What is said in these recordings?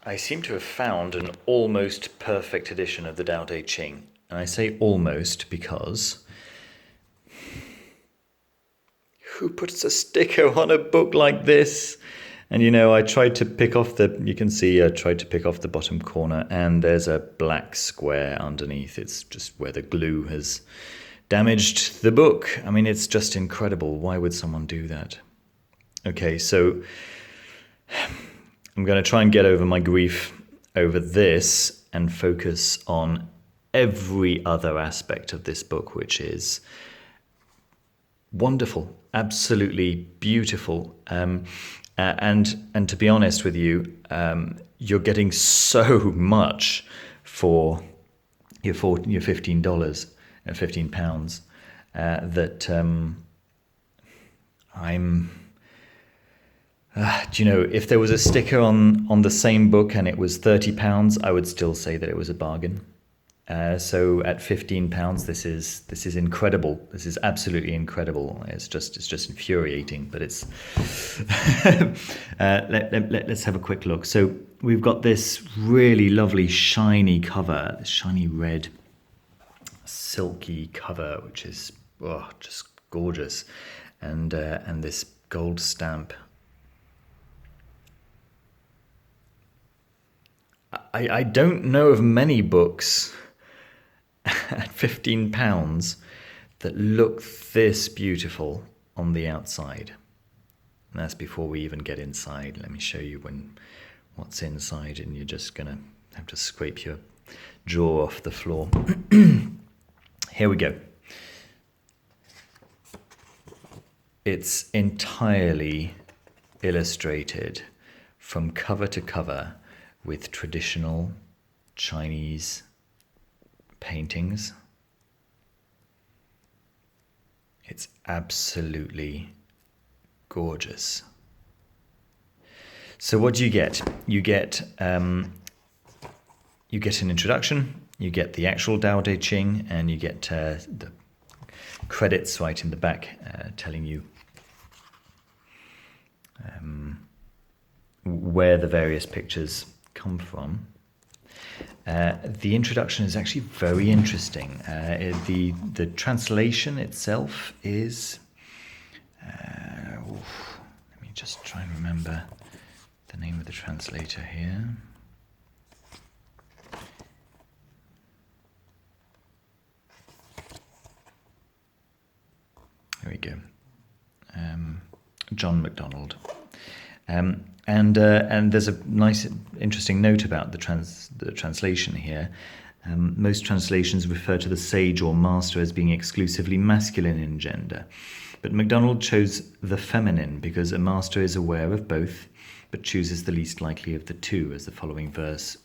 I seem to have found an almost perfect edition of the Daodejing. And I say almost because who puts a sticker on a book like this? And I tried to pick off you can see I tried to pick off the bottom corner, and there's a black square underneath. It's just where the glue has damaged the book. I mean, it's just incredible. Why would someone do that? Okay, so I'm going to try and get over my grief over this and focus on every other aspect of this book, which is wonderful, absolutely beautiful. And to be honest with you, you're getting so much for your $15 and £15 that I'm. If there was a sticker on the same book and it was £30, I would still say that it was a bargain. So at £15, this is incredible. This is absolutely incredible. It's just infuriating, but it's. Let's have a quick look. So we've got this really lovely shiny cover, this shiny red, silky cover, which is just gorgeous, and this gold stamp. I don't know of many books at £15 that look this beautiful on the outside. And that's before we even get inside. Let me show you what's inside, and you're just gonna have to scrape your jaw off the floor. Here we go. It's entirely illustrated from cover to cover with traditional Chinese paintings. It's absolutely gorgeous. So what do you get? You get an introduction, you get the actual Tao Te Ching, and you get the credits right in the back telling you where the various pictures come from. The introduction is actually very interesting. The translation itself is. Let me just try and remember the name of the translator here. There we go. John McDonald. And there's a nice, interesting note about the translation here. Most translations refer to the sage or master as being exclusively masculine in gender, but MacDonald chose the feminine because a master is aware of both, but chooses the least likely of the two, as the following verse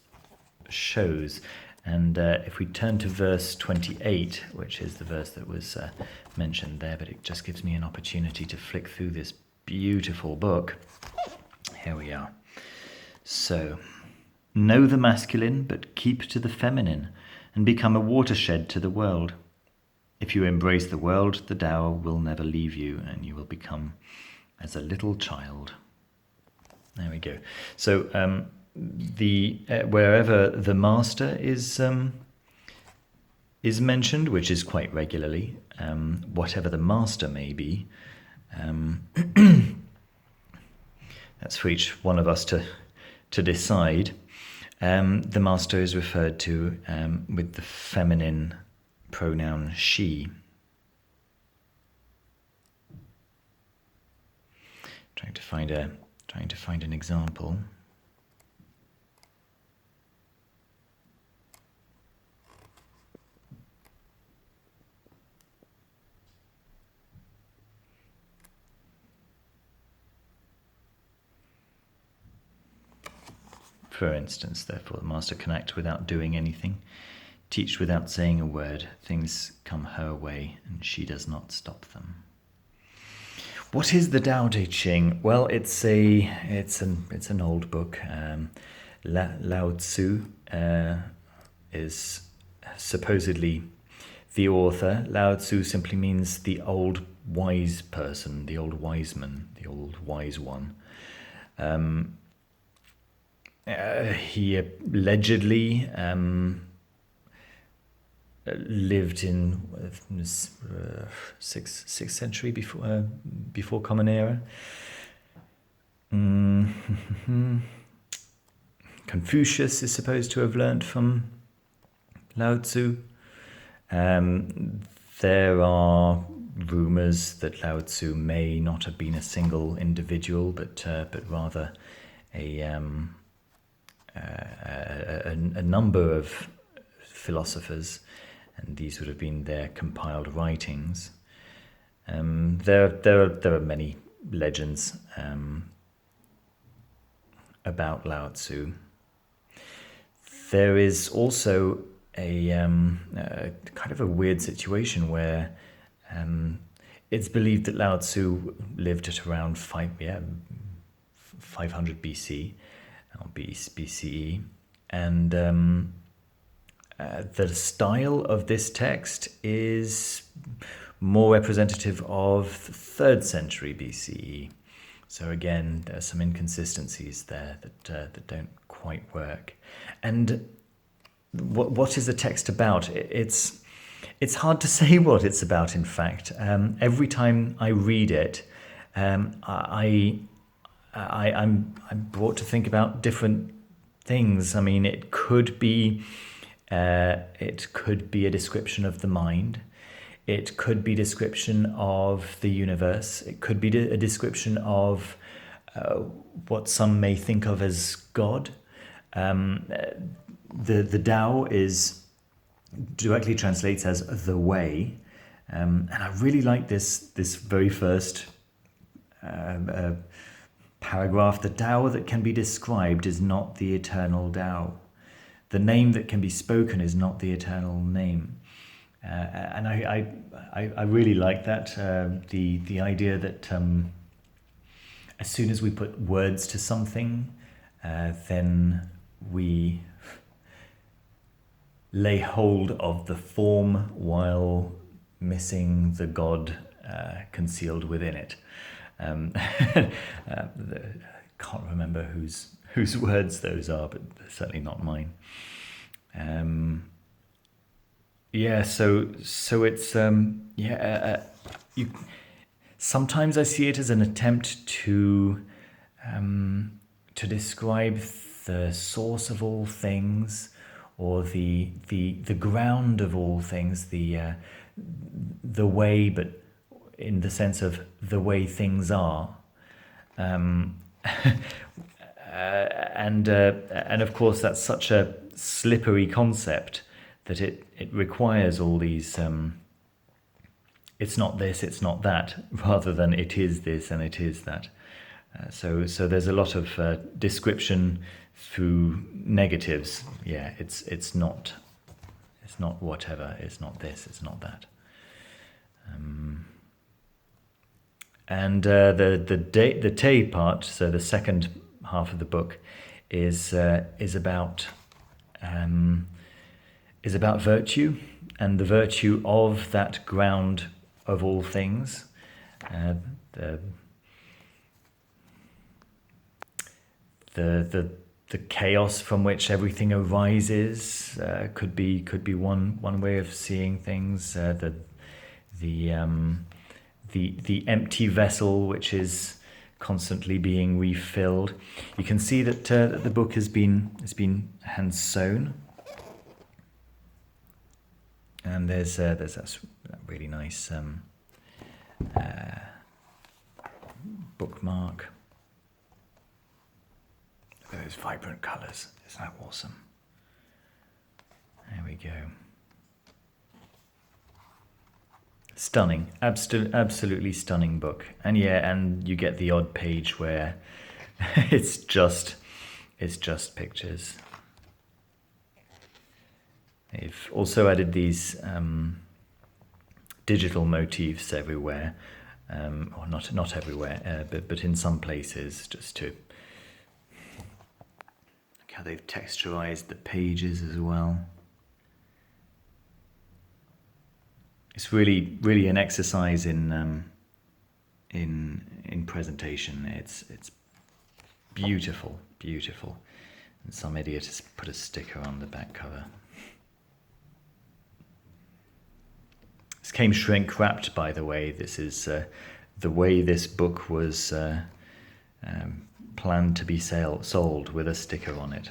shows. And if we turn to verse 28, which is the verse that was mentioned there, but it just gives me an opportunity to flick through this beautiful book. Here we are. So, know the masculine, but keep to the feminine, and become a watershed to the world. If you embrace the world, the Tao will never leave you, and you will become as a little child. There we go. So, wherever the master is mentioned, which is quite regularly, whatever the master may be, that's for each one of us to decide. The master is referred to with the feminine pronoun she. Trying to find an example. For instance, therefore, the master can act without doing anything, teach without saying a word. Things come her way, and she does not stop them. What is the Daodejing? Well, it's an old book. Lao Tsu is supposedly the author. Lao Tsu simply means the old wise person, the old wise man, the old wise one. He allegedly lived in sixth century before Common Era. Confucius is supposed to have learnt from Lao Tsu. There are rumors that Lao Tsu may not have been a single individual, but rather a number of philosophers, and these would have been their compiled writings. There are many legends about Lao Tsu. There is also a kind of a weird situation where it's believed that Lao Tsu lived at around 500 BC or BCE, and the style of this text is more representative of the 3rd century BCE. So again, there are some inconsistencies there that don't quite work. And what is the text about? It's hard to say what it's about. In fact, every time I read it, I'm brought to think about different things. I mean, it could be a description of the mind. It could be a description of the universe. It could be a description of what some may think of as God. The Tao is directly translates as the way, and I really like this very first paragraph. The Tao that can be described is not the eternal Tao. The name that can be spoken is not the eternal name. And I really like that, the idea that as soon as we put words to something, then we lay hold of the form while missing the God concealed within it. Can't remember whose words those are, but certainly not mine. So it's sometimes I see it as an attempt to describe the source of all things, or the ground of all things, the way, but in the sense of the way things are, and of course that's such a slippery concept that it requires all these. It's not this, it's not that, rather than it is this and it is that. So there's a lot of description through negatives. Yeah, it's not whatever. It's not this. It's not that. And the Te part, so the second half of the book, is about virtue and the virtue of that ground of all things. The chaos from which everything arises could be one way of seeing things. The empty vessel which is constantly being refilled. You can see that the book has been hand sewn, and there's that really nice bookmark. Those vibrant colours, isn't that awesome? There we go. Stunning, absolutely stunning book. And and you get the odd page where it's just pictures. They've also added these digital motifs everywhere, or not everywhere, but in some places, just to look how they've texturized the pages as well. It's really an exercise in presentation. It's beautiful. And some idiot has put a sticker on the back cover. This came shrink wrapped, by the way. This is the way this book was planned to be sold, with a sticker on it.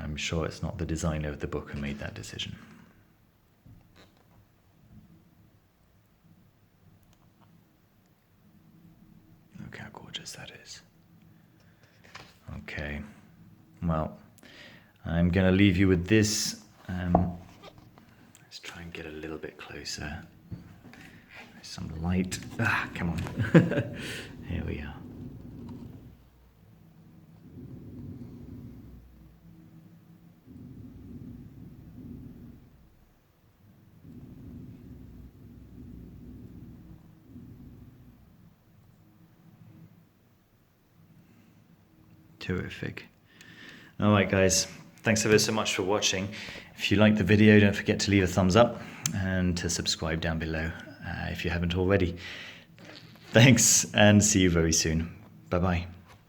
I'm sure it's not the designer of the book who made that decision. Look how gorgeous that is. Okay, well, I'm going to leave you with this. Let's try and get a little bit closer. There's some light. Come on. Here we are. Terrific. All right, guys. Thanks ever so much for watching. If you liked the video, don't forget to leave a thumbs up and to subscribe down below if you haven't already. Thanks, and see you very soon. Bye-bye.